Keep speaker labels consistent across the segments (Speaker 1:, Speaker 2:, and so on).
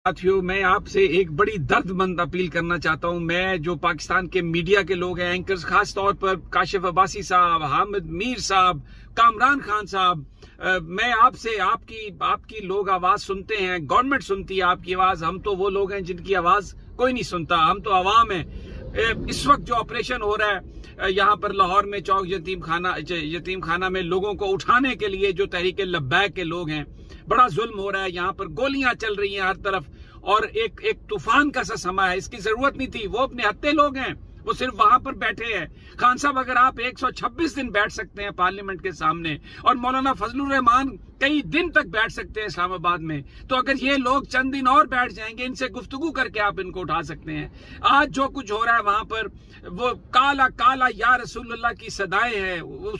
Speaker 1: साथियों, मैं आपसे एक बड़ी दर्दमंद अपील करना चाहता हूं। मैं जो पाकिस्तान के मीडिया के लोग हैं, एंकर्स, खास तौर पर काशिफ अब्बासी साहब, हामिद मीर साहब, कामरान खान साहब, मैं आपसे आपकी लोग आवाज सुनते हैं, गवर्नमेंट सुनती है आपकी आवाज। हम तो वो लोग हैं जिनकी आवाज कोई नहीं सुनता, हम तो आवाम है। इस वक्त जो ऑपरेशन हो रहा है यहाँ पर लाहौर में चौक यतीम खाना में लोगों को उठाने के लिए जो तहरीक लब्बैक के लोग हैं, बड़ा जुल्म हो रहा है। यहाँ पर गोलियां चल रही हैं हर तरफ और एक तूफान का सा समा है। इसकी जरूरत नहीं थी। वो अपने हत्ते लोग हैं, वो सिर्फ वहां पर बैठे हैं। खान साहब, अगर आप 126 दिन बैठ सकते हैं पार्लियामेंट के सामने और मौलाना फजलुर रहमान कई दिन तक बैठ सकते हैं इस्लामाबाद में, तो अगर ये लोग चंद दिन और बैठ जाएंगे, इनसे गुफ्तगू करके आप इनको उठा सकते हैं। आज जो कुछ हो रहा है वहां पर, वो काला काला या रसूलुल्लाह की सदाएं हैं, वो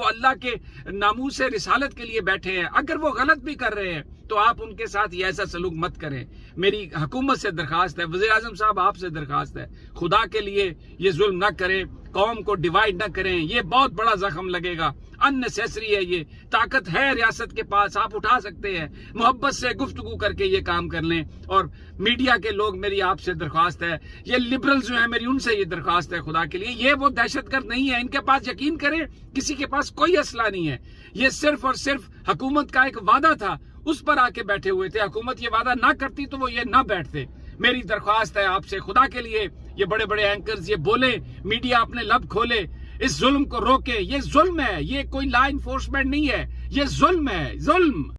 Speaker 1: अल्लाह के नामूस से रिसालत के लिए बैठे हैं। अगर वो गलत भी कर रहे हैं तो आप उनके साथ ये ऐसा सलूक मत करें। मेरी हुकूमत से दरखास्त है, वज़ीर आज़म साहब आपसे दरखास्त है, खुदा के लिए ये जुल्म न करें, कौम को डिवाइड न करें। ये बहुत बड़ा जख्म लगेगा, अननेसेसरी है। ये ताकत है रियासत के पास, आप उठा सकते हैं। मोहब्बत से गुफ्तगू करके ये काम कर लें। और मीडिया के लोग, मेरी आपसे दरख्वास्त है, ये लिबरल्स जो है, मेरी उनसे ये दरख्वास्त है, खुदा के लिए, ये वो दहशतगर्द नहीं है। इनके पास, यकीन करें, किसी के पास कोई असला नहीं है। ये सिर्फ और सिर्फ हुकूमत का एक वादा था, उस पर आके बैठे हुए थे। हुकूमत ये वादा ना करती तो वो ये ना बैठते। मेरी दरख्वास्त है आपसे, खुदा के लिए, ये बड़े बड़े एंकर्स ये बोले, मीडिया अपने लब खोले, इस जुल्म को रोके। ये जुल्म है, ये कोई लॉ इन्फोर्समेंट नहीं है, ये जुल्म है, जुल्म।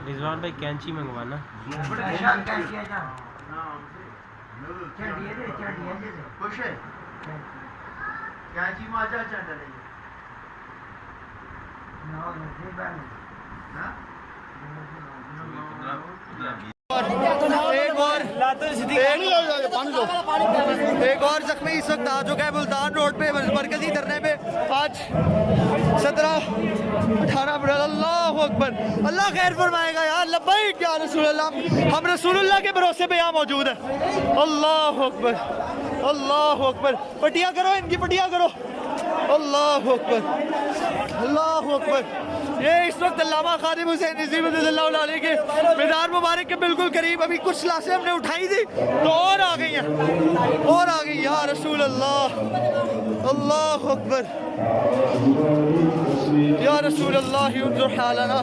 Speaker 2: रिजवान भाई कैंची मंगवाना।
Speaker 3: खुश है कैंची माजा चंडा एक और जख्मी इस वक्त आ चुका है मुल्तान रोड पे मरकजी धरने पे। आज 17-18 अप्रैल। अल्लाह अकबर, अल्लाह खैर फरमाएगा यार। लब्बैक या रसूल अल्लाह। हम रसूलुल्लाह के भरोसे पे यहाँ मौजूद है। अल्लाह अकबर, अल्लाह अकबर। पटियाँ करो, इनकी पटियाँ करो। अल्लाह अकबर, अल्लाह अकबर। ये इस वक्त अल्लामा खादिम हुसैन रिज़वी रज़ियल्लाहु अलैहि के मीनार मुबारक के बिल्कुल करीब, अभी कुछ लाशें हमने उठाई थी तो और आ गई हैं, और आ गई। या रसूल अल्लाह, अल्लाह अकबर, या रसूल अल्लाह उन्जुर हालना।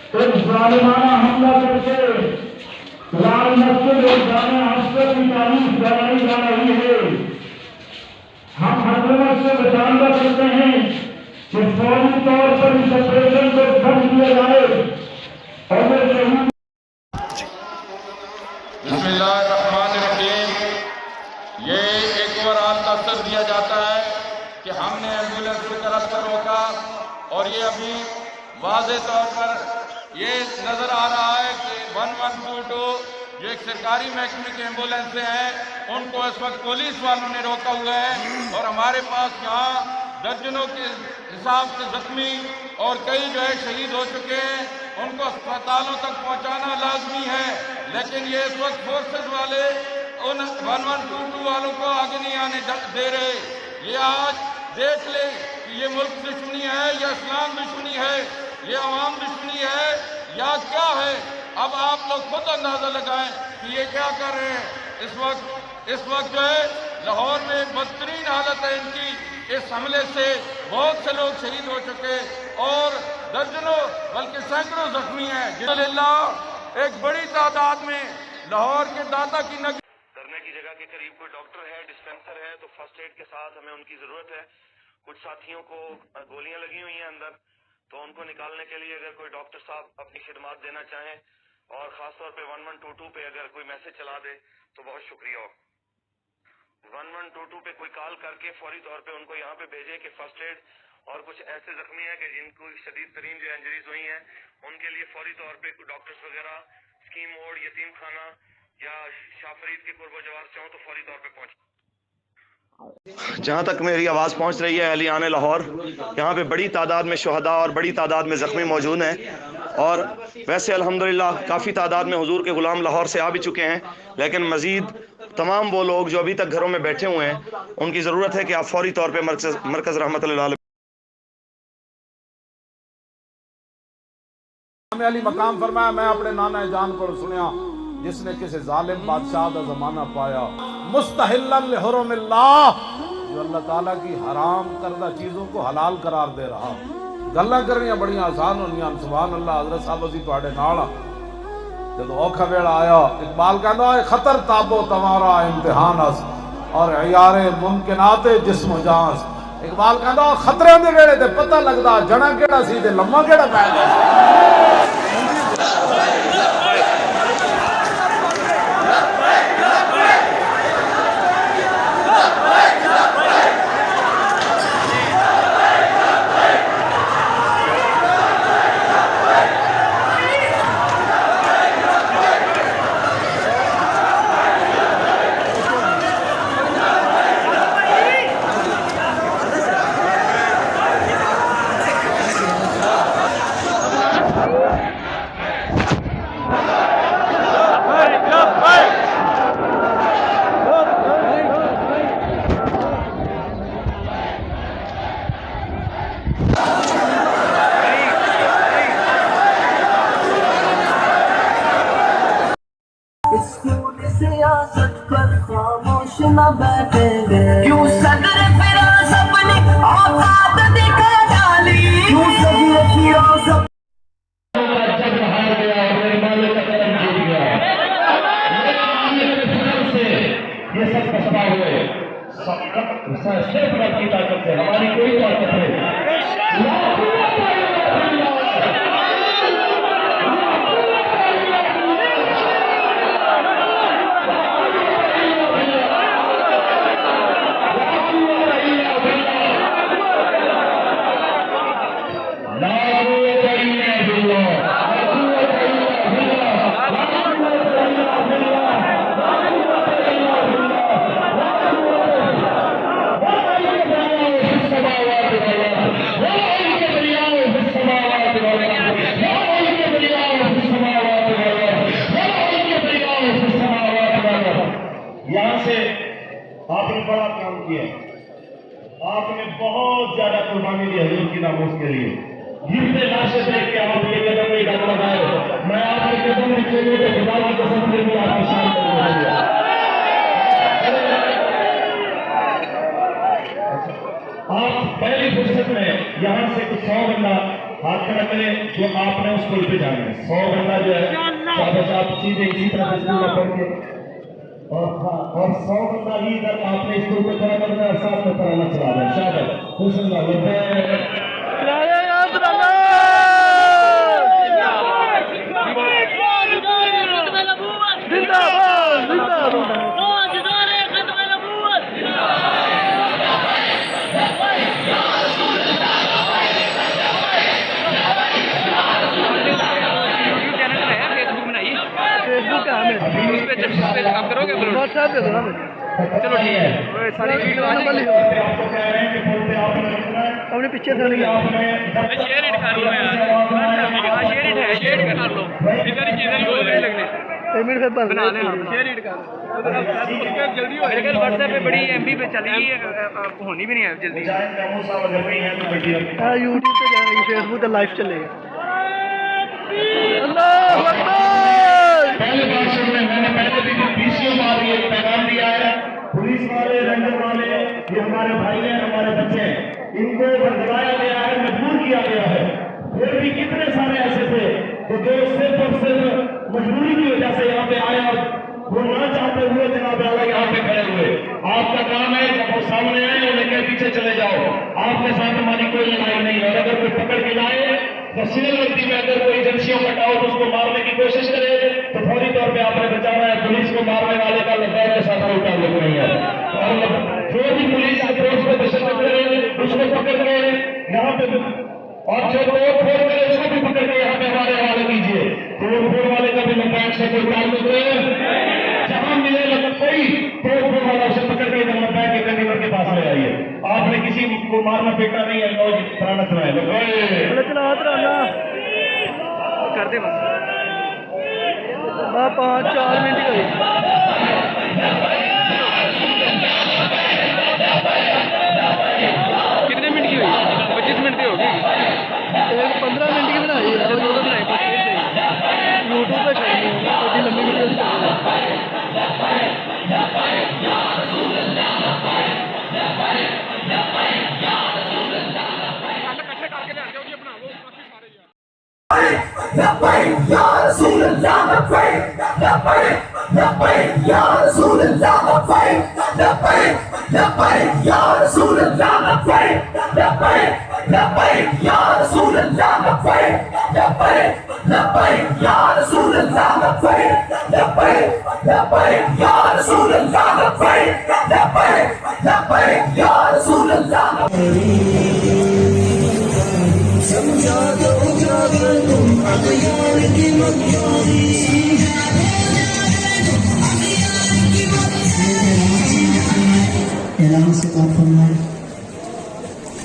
Speaker 4: पर जालिमाना हमला करके लाल मस्जिद और जामे मस्जिद की तारीफ कराई जा रही है। हम हजरत से मुतालबा करते हैं कि फौरी तौर पर इस ऑपरेशन को बंद किया जाए और
Speaker 5: बिस्मिल्लाहिर्रहमानिर्रहीम। ये एक और आपका असर दिया जाता है कि हमने एम्बुलेंस की तरफ से रोका और ये अभी वाज़े तौर पर ये नज़र आ रहा है कि 1122 जो एक सरकारी महकमे की एम्बुलेंसें हैं उनको इस वक्त पुलिस वालों ने रोका हुआ है और हमारे पास यहाँ दर्जनों के हिसाब से जख्मी और कई जो है शहीद हो चुके हैं, उनको अस्पतालों तक पहुँचाना लाजमी है। लेकिन ये इस वक्त फोर्सेज वाले उन 1122 वालों को आगे नहीं आने दे रहे। ये आज देख ले कि ये मुल्क दुश्मनी है या इस्लाम दुश्मनी है, ये अवाम दुश्मनी है या क्या है। अब आप लोग खुद अंदाजा लगाएं कि ये क्या कर रहे हैं। इस वक्त जो है लाहौर में बदतरीन हालत है इनकी। इस हमले से बहुत से लोग शहीद हो चुके और दर्जनों बल्कि सैकड़ों जख्मी हैं। अल्हम्दुलिल्लाह एक बड़ी तादाद में लाहौर के दाता की नगरी
Speaker 6: धरने की जगह के करीब कोई डॉक्टर है, डिस्पेंसर है, तो फर्स्ट एड के साथ हमें उनकी जरूरत है। कुछ साथियों को गोलियां लगी हुई हैं अंदर, तो उनको निकालने के लिए अगर कोई डॉक्टर साहब अपनी खिदमत देना चाहें और खासतौर पे 1122 पे अगर कोई मैसेज चला दे तो बहुत शुक्रिया हो। 1122 पे कोई कॉल करके फौरी तौर पे उनको यहाँ पे भेजे कि फर्स्ट एड और कुछ ऐसे जख्मी हैं कि जिनको शदीद तरीन जो इंजरीज हुई हैं उनके लिए फौरी तौर पे डॉक्टर्स वगैरह स्कीम मोड, यतीम खाना या शाह फरीद के कुर्बो जवार से हो तो फौरी तौर पे पहुँच।
Speaker 7: जहाँ तक मेरी आवाज़ पहुँच रही है अहलियान लाहौर, यहाँ पे बड़ी तादाद में शुहदा और बड़ी तादाद में ज़ख्मी मौजूद हैं और वैसे अल्हम्दुलिल्लाह काफ़ी तादाद में हुजूर के ग़ुलाम लाहौर से आ भी चुके हैं, लेकिन मज़ीद तमाम वो लोग जो अभी तक घरों में बैठे हुए हैं उनकी ज़रूरत है कि आप फौरी तौर पर मरकज़ रहमतुल्लाह अलैह
Speaker 8: अली मकाम फरमाया, मैं अपने नाना जान को सुनिया जिसने किसी जालिम बादशाह का जमाना पाया, मुस्तहिल्लन लिहुरुमिल्लाह, जो अल्लाह ताला की हराम करदा चीजों को हलाल करार दे रहा। गल्लां करनियां बड़ियां आसान होनियां। सुभान अल्लाह। हज़रत साहब असी तुहाडे नाल जब औखा वेला आया, इकबाल कहंदा है खतर ताबो तुम्हारा इम्तिहान अस और यारे मुमकिनाते जिस्म जांस। इकबाल कहंदा खतरे दे वेले ते पता लगदा जड़ा केड़ा सी ते लम्मा केड़ा पै गया।
Speaker 9: सियासत पर खामोश न बैठेंगे, क्यों सदर फिरास अपनी औकात दिखा डाली, क्यों सदर फिरास
Speaker 4: जब हार गया और मेरे मालिक का कदम गिर गया, मेरे मालिक के फजल से ये सब कसबा हुए, सिर्फ रब की ताकत से, हमारी कोई ताकत नहीं। यहाँ से आपने बड़ा काम किया, आपने बहुत ज्यादा कुर्बानी दी हजूर की नामों के लिए। जितने लाशें देख के आप ये कदम नहीं डाल लगाए, मैं आपके कदम में चलिए तो खुदा की कसम से भी आपकी शान करूंगा। आप पहली फुर्सत में यहाँ से कुछ 100 बंदा हाथ खड़ा करें जो आपने उस पुल पे जाना है। 100 बंदा जो है बस आप सीधे इसी तरह से पढ़ के और 100 बंदा ही इधर आपने स्कूल पे खड़ा करना है, साथ में तराना चला रहे हैं। शाबाश, खुश
Speaker 3: व्हाट्सएप दे दो ना मुझे।
Speaker 2: चलो ठीक है सारी वीडियो
Speaker 3: अपने पीछे से नहीं
Speaker 2: शेयर इट कर लो यार शेयर इट है शेयर कर लो इधर ही लगने
Speaker 3: पेमेंट फिर बस
Speaker 2: बना लेना शेयर इट कर जल्दी हो मेरे व्हाट्सएप पे बड़ी एमबी पे चली गई होनी भी नहीं है जल्दी
Speaker 3: यूट्यूब पे जाएगी फेसबुक पे लाइव चलेगा। अल्लाह अकबर।
Speaker 4: पहले भाषण में मैंने पहले भी बीसीओ वाले एक पैगाम दिया है, पुलिस वाले रेंजर वाले ये हमारे भाई हैं हमारे बच्चे हैं, इनको भड़काया गया है मजबूर किया गया है। फिर भी कितने सारे ऐसे थे तो जो सिर्फ और सिर्फ मजबूरी की वजह से यहाँ पे आए और वो ना चाहते हुए जनाब आला यहाँ पे खड़े हुए। आपका काम है जब वो सामने आए उन्हें कह पीछे चले जाओ, आपके साथ हमारी कोई लड़ाई नहीं है। और अगर कोई पकड़ के लाए तो सिविल वर्दी में अगर कोई एजेंसियों का टाउट उसको मारने की कोशिश करे तो फौरी तौर पे आपने बचाना है। पुलिस को मारने वाले का लद्दाख के साथ कोई ताल्लुक नहीं है। और जो भी पुलिस अप्रोच पे तशद्दुद करे उसको पकड़ के यहाँ पे और जो तोड़ फोड़ करे उसको भी पकड़ के यहाँ पे हमारे हवाले कीजिए। तोड़ फोड़ वाले का भी लद्दाख से कोई ताल्लुक नहीं, जहां मिले कोई तोड़ फोड़ वाला उसे पकड़ के लद्दाख के कंटेनर के पास ले आइए। आपने किसी को मारना पीटना नहीं है, लो तराना चलाए
Speaker 2: कर दे
Speaker 3: 5-4 मिनट का
Speaker 2: कितने मिनट की हुई 25 मिनट की होगी
Speaker 3: 15 मिनट की बनाई है यूट्यूब पे चलेगी थोड़ी लंबी वीडियो
Speaker 9: समझा दो जागर तुम अगयार की मक्यारी ऐलान से बात फरमाए।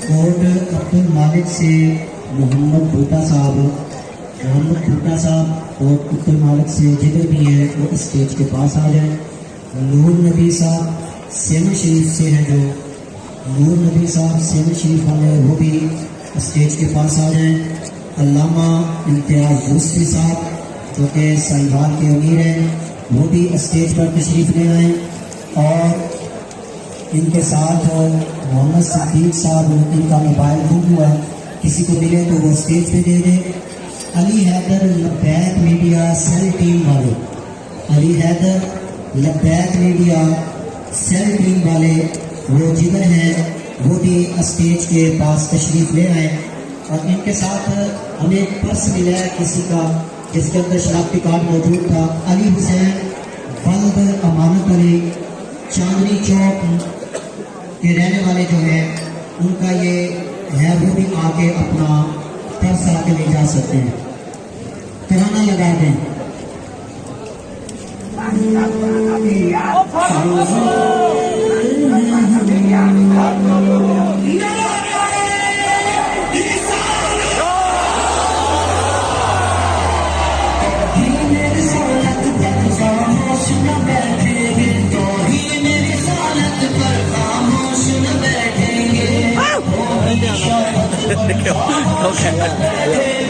Speaker 9: कोर्ट अब्दुल मालिक से मोहम्मद भुट्टा साहब और अब्दुल मालिक से जिधर भी हैं वो स्टेज के पास आ जाएं। नूर नबी साहब सेवन शरीफ से हैं, जो नूर नबी साहब सेवन शरीफ वाले वो भी स्टेज के पास आ जाएं। अल्लामा इम्तियाज यूसुफी साहब जो कि साहिवाल के अमीर हैं वो भी स्टेज पर तशरीफ ले आए। और इनके साथ मोहम्मद सिद्दीक साहब, इनका मोबाइल गुम हुआ है, किसी को मिले तो वो स्टेज पे दे दे। अली हैदर लब्बैक मीडिया सेल टीम वाले, अली हैदर लब्बैक मीडिया सेल टीम वाले वो जिधर हैं वो भी स्टेज के पास तशरीफ ले आए। और इनके साथ हमें एक पर्स मिला है किसी का जिसके अंदर शनाख्ती कार्ड मौजूद था। अली हुसैन बल्द अमानत अली चांदनी चौक के रहने वाले जो हैं उनका ये है, वो भी आके अपना पर्स आके ले जा सकते हैं। तिराना लगा दें।
Speaker 3: Okay.